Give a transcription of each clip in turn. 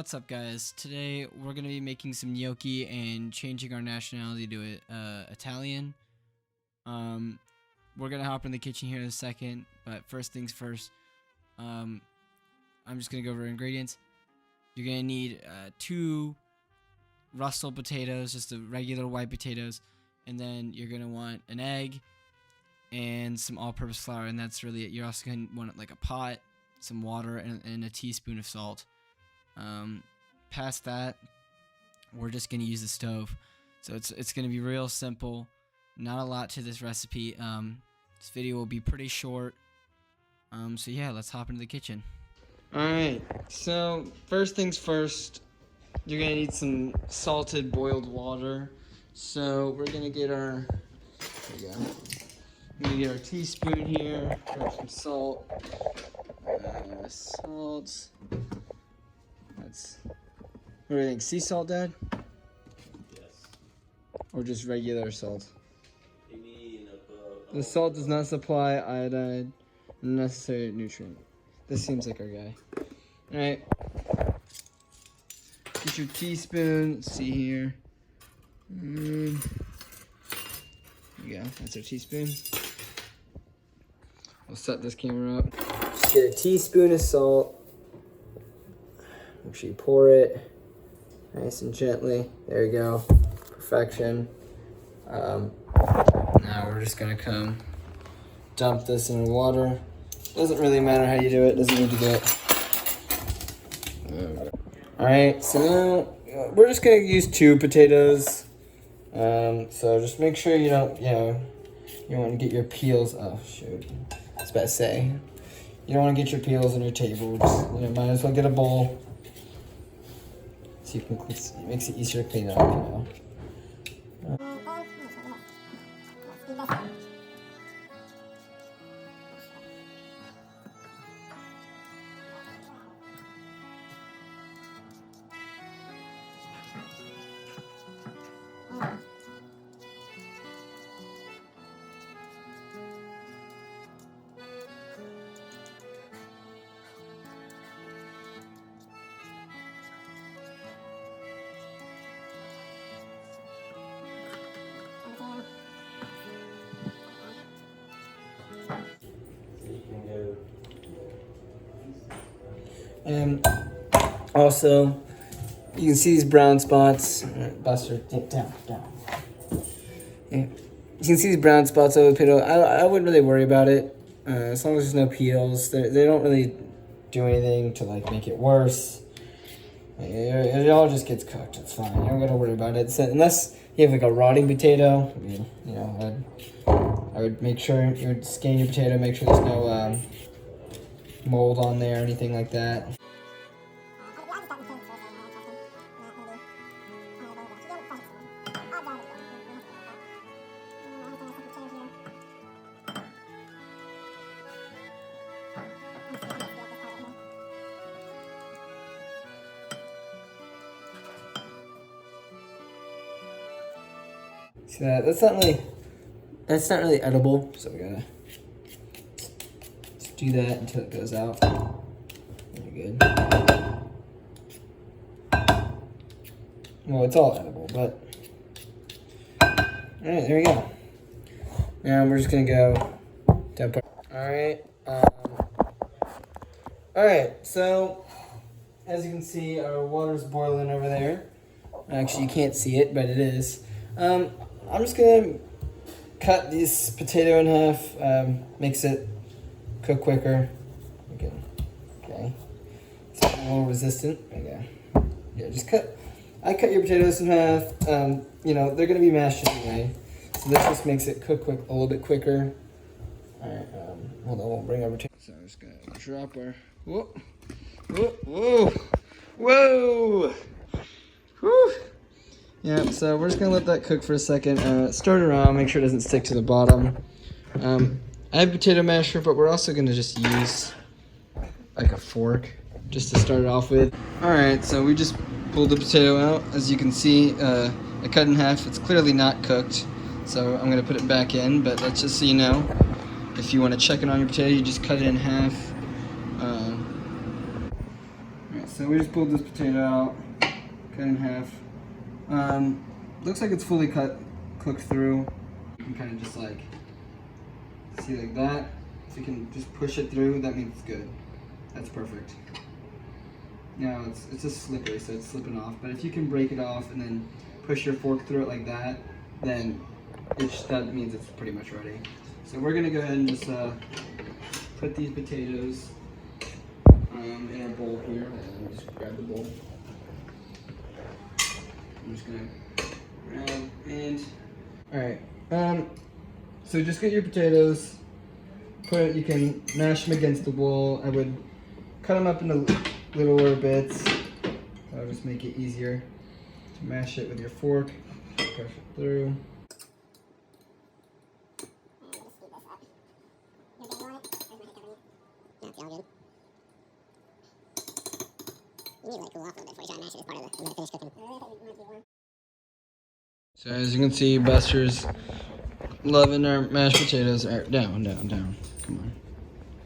What's up, guys? Today we're gonna be making some gnocchi and changing our nationality to Italian. We're gonna hop in the kitchen here in a second, but first things first. I'm just gonna go over ingredients. You're gonna need 2 rustled potatoes, just the regular white potatoes, and then you're gonna want an egg and some all-purpose flour, and that's really it. You're also gonna want like a pot, some water, and a teaspoon of salt. Past that, we're just gonna use the stove, so it's gonna be real simple. Not a lot to this recipe. This video will be pretty short. So yeah, let's hop into the kitchen. Alright, so first things first, you're gonna need some salted boiled water. So we're gonna get our, there we go. We're gonna get our teaspoon here, grab some salt. Salt. That's, what do you think? Sea salt, Dad? Yes. Or just regular salt? You mean The salt does not supply iodine, a necessary nutrient. This seems like our guy. Alright. Get your teaspoon. Let's see here. There you go. That's our teaspoon. We'll set this camera up. Just get a teaspoon of salt. Make sure you pour it nice and gently. There you go. Perfection. Now we're just gonna come dump this in water. Doesn't really matter how you do it. Doesn't need to do it. Alright, so now we're just gonna use 2 potatoes. So just make sure you don't, you want to get your peels. Oh shoot, I was about to say, you don't want to get your peels on your table. Just, might as well get a bowl. So you can, it makes it easier to clean it up, And also, you can see these brown spots. Buster, down. Yeah. You can see these brown spots over the potato. I wouldn't really worry about it, as long as there's no peels. They don't really do anything to like make it worse. It all just gets cooked. It's fine. You don't gotta worry about it. So, unless you have like a rotting potato, I would make sure you would scan your potato, make sure there's no mold on there or anything like that. See that? That's not really edible, so we gotta just do that until it goes out. Very good. Well, it's all edible, but alright, there we go. Now we're just gonna go dump our, alright, so as you can see, our water's boiling over there. Actually, you can't see it, but it is. I'm just gonna cut this potato in half, makes it cook quicker. Okay. It's a little resistant. Okay. Yeah, I cut your potatoes in half. They're gonna be mashed anyway, so this just makes it cook a little bit quicker. Alright, hold on, we'll bring our potato. So I'm just gonna drop our, whoa. Whew. Yeah, so we're just gonna let that cook for a second. Stir it around, make sure it doesn't stick to the bottom. I have potato masher, but we're also gonna just use like a fork just to start it off with. Alright, so we just pulled the potato out. As you can see, I cut in half. It's clearly not cooked, so I'm gonna put it back in, but that's just so you know. If you wanna check it on your potato, you just cut it in half. Alright, so so we just pulled this potato out, cut in half. Looks like it's fully cooked through. You can kind of just like, see like that. If you can just push it through, that means it's good. That's perfect. Now it's just slippery, so it's slipping off. But if you can break it off and then push your fork through it like that, then that means it's pretty much ready. So we're gonna go ahead and just put these potatoes in our bowl here. And just grab the bowl. I'm just gonna grab and alright. So just get your potatoes. You can mash them against the wall. I would cut them up into littler bits. That'll just make it easier to mash it with your fork. Push it through. So as you can see, Buster's loving our mashed potatoes. Down. Come on,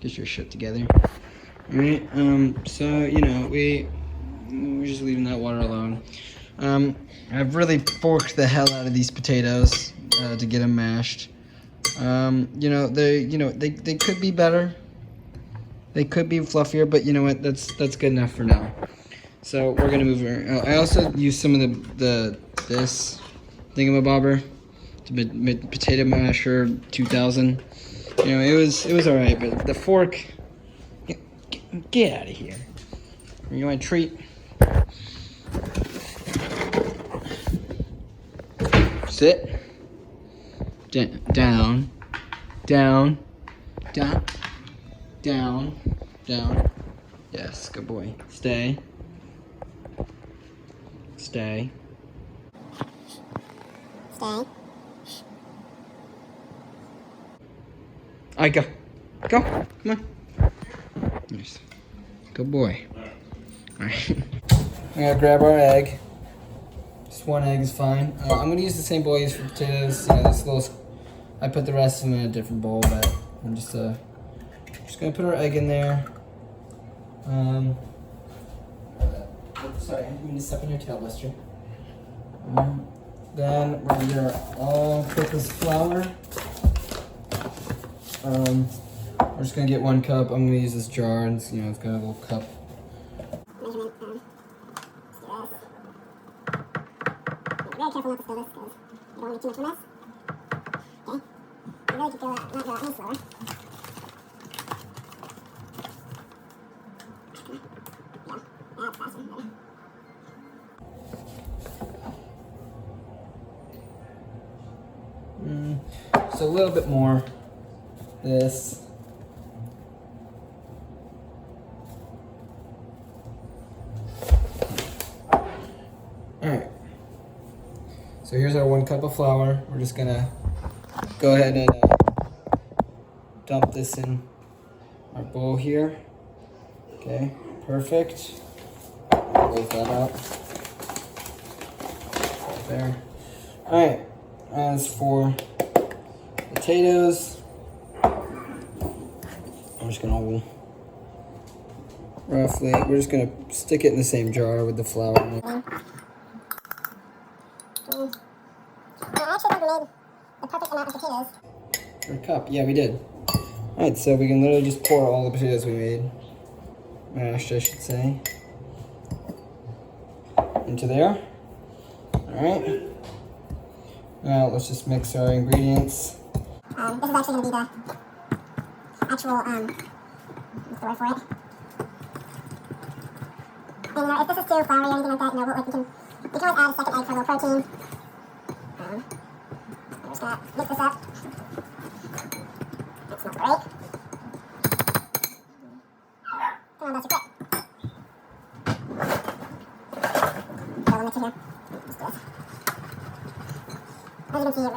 get your shit together. All right. So you know we're just leaving that water alone. I've really forked the hell out of these potatoes to get them mashed. You know they could be better. They could be fluffier, but you know what? That's good enough for now. So we're gonna move her. I also used some of this thingamabobber, the potato masher 2000. You know, it was all right, but the fork, get out of here. You want a treat? Sit. Down. Yes, good boy. Stay. I go. Come on. Nice. Good boy. Alright. I'm gonna grab our egg. Just one egg is fine. I'm gonna use the same bowl I used for potatoes. I put the rest of them in a different bowl, but I'm just gonna put our egg in there. Sorry, I didn't mean to step on your tail, Buster. Then we're gonna get our all-purpose flour. We're just gonna get 1 cup. I'm gonna use this jar, and it's got a little cup. Measurement. Very careful not to spill this because you don't want to make too much of a mess. Okay. You really could not go out any slower. Yeah, that's faster. Better. So a little bit more. This. Alright. So here's our 1 cup of flour. We're just gonna go ahead and dump this in our bowl here. Okay, perfect. Close that up. Right there. Alright, as for potatoes, I'm just gonna we're just gonna stick it in the same jar with the flour in it. I actually think we made the perfect amount of potatoes. For a cup, yeah, we did. Alright, so we can literally just pour all the potatoes we made, mashed I should say, into there. Alright. Now let's just mix our ingredients. This is actually going to be the actual, what's the word for it? And if this is too floury or anything like that, we can always add a second egg for a little protein. I'm just going to mix this up. It smells great. Come on, Buster, quick. Fill the mixer here. Let's do this. As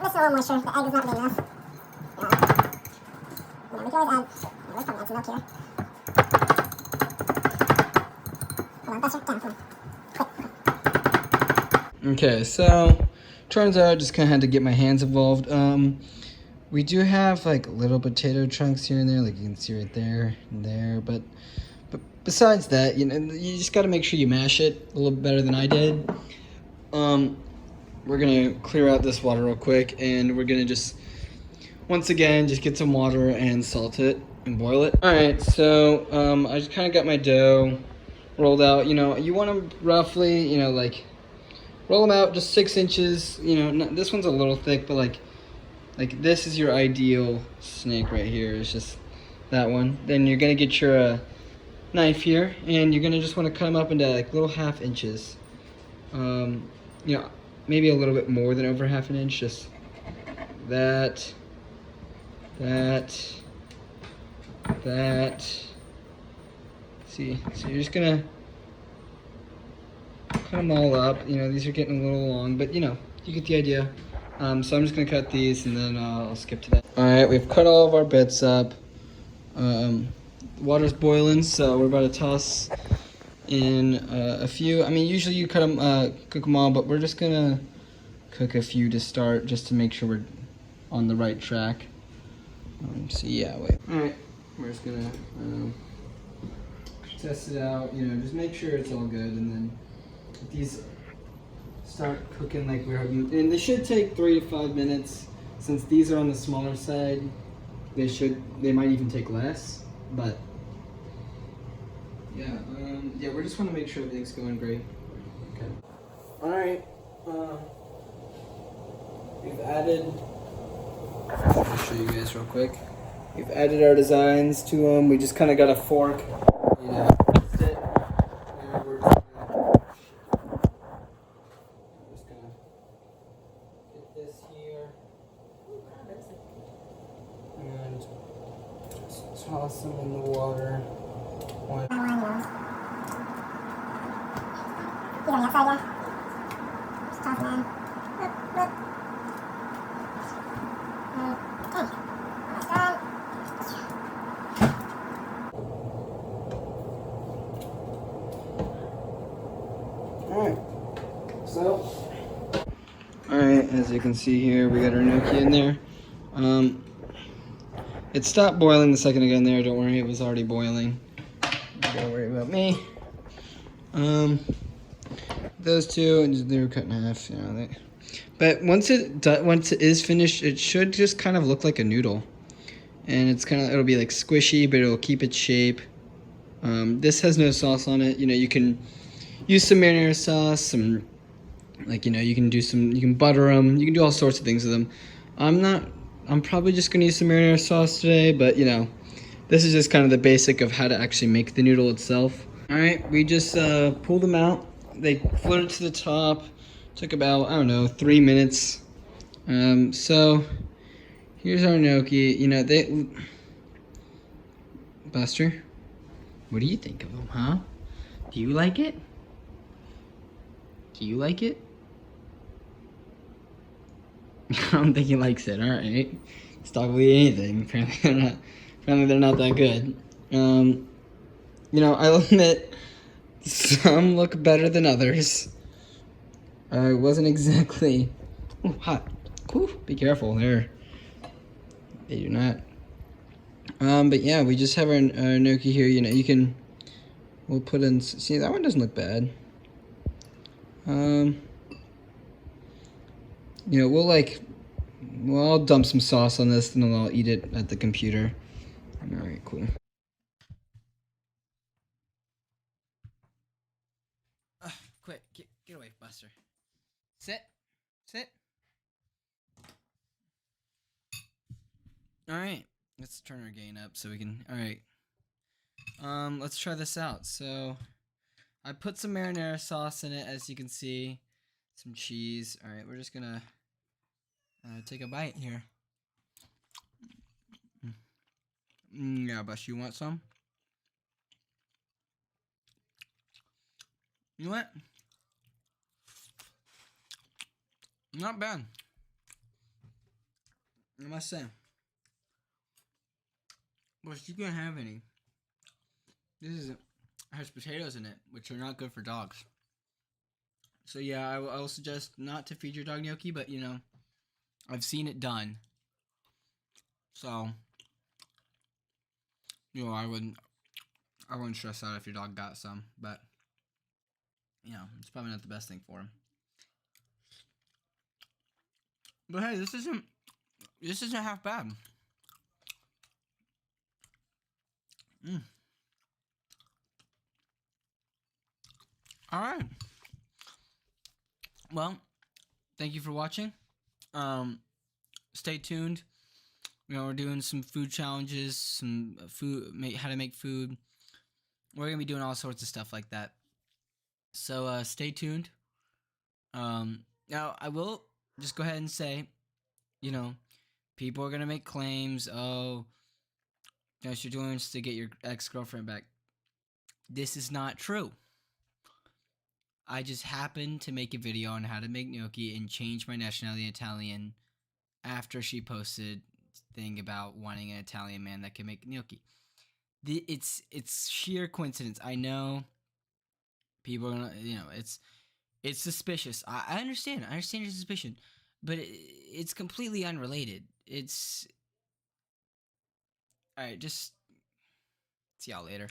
you can see, there's a little moisture. The egg is not big enough. We can always add, let's probably add some milk here. Come on, Buster, down, come on. Quick. Okay, so turns out I just kind of had to get my hands involved. We do have like little potato chunks here and there, like you can see right there and there, but besides that, you just got to make sure you mash it a little better than I did. We're gonna clear out this water real quick, and we're gonna just once again just get some water and salt it and boil it. All right, so I just kind of got my dough rolled out. You want them roughly, like roll them out just 6 inches. This one's a little thick, but like this is your ideal snake right here. It's just that one. Then you're gonna get your knife here, and you're gonna just want to cut them up into like little 1/2 inches. Maybe a little bit more than over 1/2 inch. Just that. See, so you're just gonna cut them all up. These are getting a little long, but you get the idea. So I'm just gonna cut these, and then I'll skip to that. All right, we've cut all of our bits up. Water's boiling, so we're about to toss in a few. I mean, usually you cook them all, but we're just gonna cook a few to start, just to make sure we're on the right track. So yeah, wait. All right, we're just gonna test it out. Just make sure it's all good, and then if these start cooking like we're having, and they should take 3 to 5 minutes. Since these are on the smaller side, they might even take less. But yeah, we just want to make sure everything's going great. Okay. All right. We've added. I'll show you guys real quick. We've added our designs to them. We just kind of got a fork, that's it. And we're just gonna get this here and just toss them in the water. He's on the outside, yeah. Just toss him in. Whoop. Okay. Almost done. Alright, as you can see here, we got our gnocchi in there. It stopped boiling the second I got in there. Don't worry, it was already boiling. Don't worry about me. Those two, and they were cut in half. But once it is finished, it should just kind of look like a noodle, and it'll be like squishy, but it'll keep its shape. This has no sauce on it. You can use some marinara sauce, you can butter them, you can do all sorts of things with them. I'm probably just gonna use some marinara sauce today, but this is just kind of the basic of how to actually make the noodle itself. All right, we just pulled them out. They floated to the top. Took about, 3 minutes. So here's our gnocchi. Buster, what do you think of them, huh? Do you like it? Do you like it? I don't think he likes it. All right, stop eating anything. Apparently they're not that good. I'll admit some look better than others. It wasn't exactly. Oh, hot. Ooh, be careful there. They do not. But yeah, we just have our gnocchi here. We'll put in. See, that one doesn't look bad. I'll dump some sauce on this, and then I'll eat it at the computer. All right, cool. Quick, get away, Buster. Sit. All right, let's turn our gain up so we can. All right. Let's try this out. So, I put some marinara sauce in it, as you can see, some cheese. All right, we're just gonna take a bite here. Yeah, Buster, you want some? You know what? Not bad. I must say. But you can't have any. Has potatoes in it, which are not good for dogs. So yeah, I will suggest not to feed your dog gnocchi, but I've seen it done. So I I wouldn't stress out if your dog got some, but you know, it's probably not the best thing for him. But hey, this isn't half bad. All right. Well, thank you for watching. Stay tuned. You know, we're doing some food challenges, some how to make food. We're gonna be doing all sorts of stuff like that. So stay tuned. Now I will just go ahead and say, you know, people are gonna make claims. Oh, you know, what you're doing this to get your ex-girlfriend back. This is not true. I just happened to make a video on how to make gnocchi and change my nationality Italian after she posted a thing about wanting an Italian man that can make gnocchi. It's sheer coincidence. I know people are gonna, you know, it's suspicious. I understand. I understand your suspicion, but it's completely unrelated. It's all right. Just see y'all later.